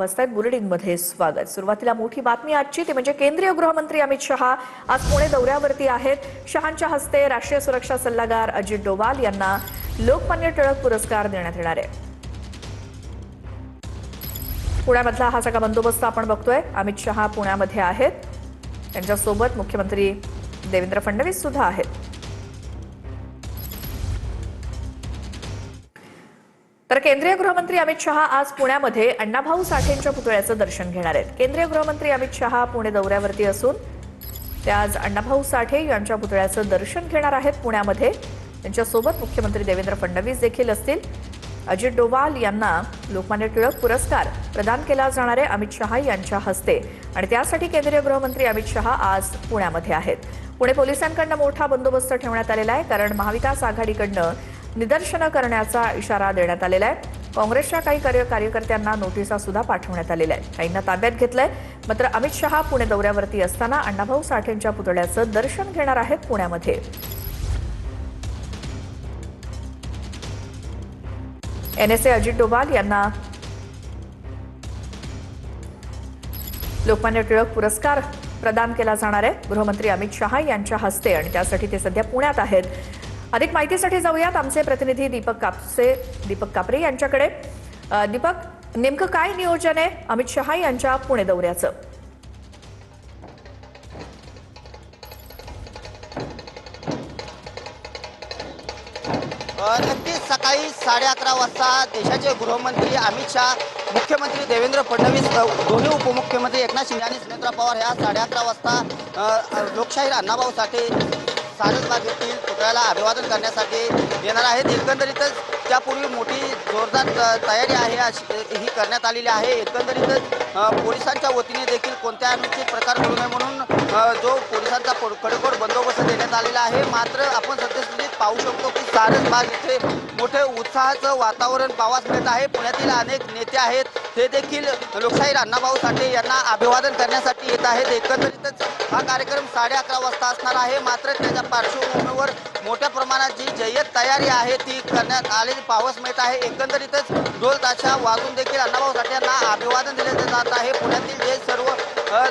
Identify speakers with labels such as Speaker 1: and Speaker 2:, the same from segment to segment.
Speaker 1: बुलेटिनमध्ये स्वागत। सुरुवातीला मोठी बातमी आजची ती म्हणजे केंद्रीय गृहमंत्री अमित शहा आज पुणे दौऱ्यावरती आहेत। शहांच्या हस्ते राष्ट्रीय सुरक्षा सल्लागार अजित डोवाल यांना लोकमान्य टिळक पुरस्कार देण्यात येणार आहे। पुण्यामधला हा सगळा बंदोबस्त आपण बघतोय। अमित शहा पुण्यामध्ये आहेत, त्यांच्यासोबत मुख्यमंत्री देवेंद्र फडणवीस सुद्धा आहेत। तर केंद्रीय गृहमंत्री अमित शहा आज पुण्यामध्ये अण्णाभाऊ साठेंच्या पुतळ्याचं दर्शन घेणार आहेत। केंद्रीय गृहमंत्री अमित शहा पुणे दौऱ्यावरती असून ते आज अण्णाभाऊ साठे यांच्या पुतळ्याचं दर्शन घेणार आहेत पुण्यामध्ये। त्यांच्यासोबत मुख्यमंत्री देवेंद्र फडणवीस देखील असतील। अजित डोवाल यांना लोकमान्य टिळक पुरस्कार प्रदान केला जाणार आहे अमित शहा यांच्या हस्ते, आणि त्यासाठी केंद्रीय गृहमंत्री अमित शहा आज पुण्यामध्ये आहेत। पुणे पोलिसांकडून मोठा बंदोबस्त ठेवण्यात आलेला आहे, कारण महाविकास आघाडीकडून निदर्शनं करण्याचा इशारा देण्यात आलेला आहे। काँग्रेसच्या काही कार्यकर्त्यांना नोटिसा सुद्धा पाठवण्यात आलेल्या आहेत, काहींना ताब्यात घेतलंय। मात्र अमित शहा पुणे दौऱ्यावरती असताना अण्णाभाऊ साठेंच्या पुतळ्याचं दर्शन घेणार आहेत पुण्यामध्ये। एनएसए अजित डोवाल यांना लोकमान्य टिळक पुरस्कार प्रदान केला जाणार आहे गृहमंत्री अमित शहा यांच्या हस्ते, आणि त्यासाठी ते सध्या पुण्यात आहेत। अधिक माहितीसाठी जाऊयात आमचे प्रतिनिधी दीपक कापरे यांच्याकडे। दीपक, नेमकं काय नियोजन आहे अमित शहा यांच्या पुणे दौऱ्याचं?
Speaker 2: नक्कीच सकाळी 11:30 वाजता देशाचे गृहमंत्री अमित शहा, मुख्यमंत्री देवेंद्र फडणवीस, दोन्ही उपमुख्यमंत्री एकनाथ शिंदे आणि सुनेत्रा पवार ह्या 11:30 वाजता लोकशाहीर अण्णाभाऊ साठे सारसबाग येथील पुतळ्याला अभिवादन करण्यासाठी येणार आहेत। एकंदरीतच त्यापूर्वी मोठी जोरदार तयारी आहे ही करण्यात आलेली आहे। एकंदरीतच पोलिसांच्या वतीने देखील कोणत्या अनुचित प्रकार घडू नये म्हणून जो पोलिसांचा कडेकोट बंदोबस्त देण्यात आलेला आहे। मात्र आपण सद्यस्थितीत पाहू शकतो की सारसबाग येथे मोठे उत्साहाचं वातावरण पाहावयास मिळत आहे। पुण्यातील अनेक नेते आहेत, ते देखील लोकशाहीर अण्णाभाऊ साठे यांना अभिवादन करण्यासाठी येत आहेत। एकंदरीतच हा कार्यक्रम 11:30 वाजता असणार आहे। मात्र त्याच्या पार्श्वभूमीवर मोठ्या प्रमाणात जी जय्यत तयारी आहे ती करण्यात आलेली पाहावयास मिळत आहे। एकंदरीतच ढोल ताशा वाजून देखील अण्णाभाऊ साठे यांना अभिवादन दिले जात आहे। पुण्यातील जे सर्व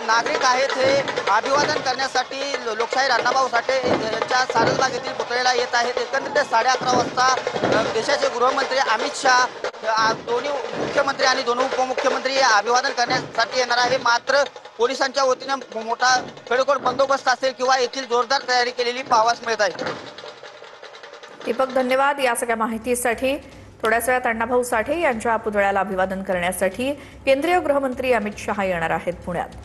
Speaker 2: नागरिक आहेत हे अभिवादन करण्यासाठी लोकशाहीर अण्णाभाऊ साठे यांच्या सारसबाग येथील पुतळ्याला येत आहेत। एकंदरीत 11:30 वाजता देशाचे गृहमंत्री अमित शहा, दोन्ही मुख्यमंत्री आणि दोन्ही उपमुख्यमंत्री हे अभिवादन करण्यासाठी येणार आहे। मात्र पोलिसांच्या वतीने मोठा कडेकोट बंदोबस्त असेल किंवा येथील जोरदार तयारी केलेली पाहावयास मिळत आहे।
Speaker 1: दीपक, धन्यवाद या सगळ्या माहितीसाठी। थोड्याच वेळात अण्णाभाऊ साठे यांच्या पुतळ्याला अभिवादन करण्यासाठी केंद्रीय गृहमंत्री अमित शहा येणार आहेत पुण्यात।